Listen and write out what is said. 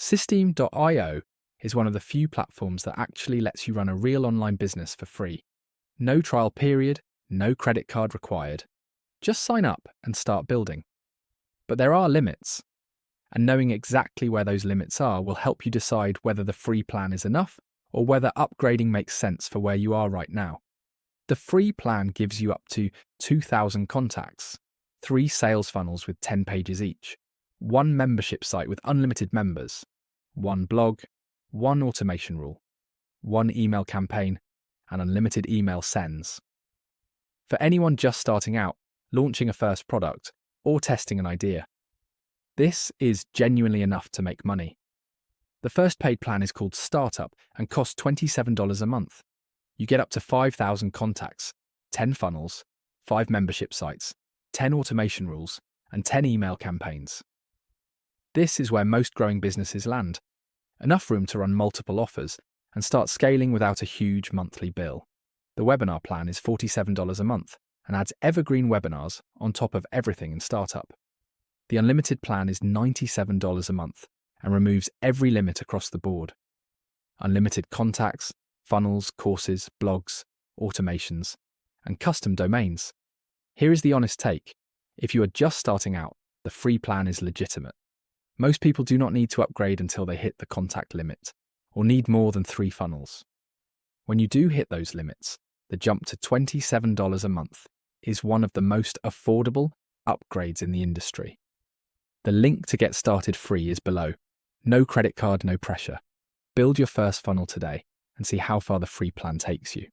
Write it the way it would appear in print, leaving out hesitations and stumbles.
Systeme.io is one of the few platforms that actually lets you run a real online business for free. No trial period, no credit card required. Just sign up and start building. But there are limits, and knowing exactly where those limits are will help you decide whether the free plan is enough or whether upgrading makes sense for where you are right now. The free plan gives you up to 2,000 contacts, 3 sales funnels with 10 pages each, 1 membership site with unlimited members, 1 blog, 1 automation rule, 1 email campaign, and unlimited email sends. For anyone just starting out, launching a first product, or testing an idea, this is genuinely enough to make money. The first paid plan is called Startup and costs $27 a month. You get up to 5,000 contacts, 10 funnels, 5 membership sites, 10 automation rules, and 10 email campaigns. This is where most growing businesses land. Enough room to run multiple offers and start scaling without a huge monthly bill. The webinar plan is $47 a month and adds evergreen webinars on top of everything in Startup. The unlimited plan is $97 a month and removes every limit across the board. Unlimited contacts, funnels, courses, blogs, automations, and custom domains. Here is the honest take. If you are just starting out, the free plan is legitimate. Most people do not need to upgrade until they hit the contact limit, or need more than 3 funnels. When you do hit those limits, the jump to $27 a month is one of the most affordable upgrades in the industry. The link to get started free is below. No credit card, no pressure. Build your first funnel today and see how far the free plan takes you.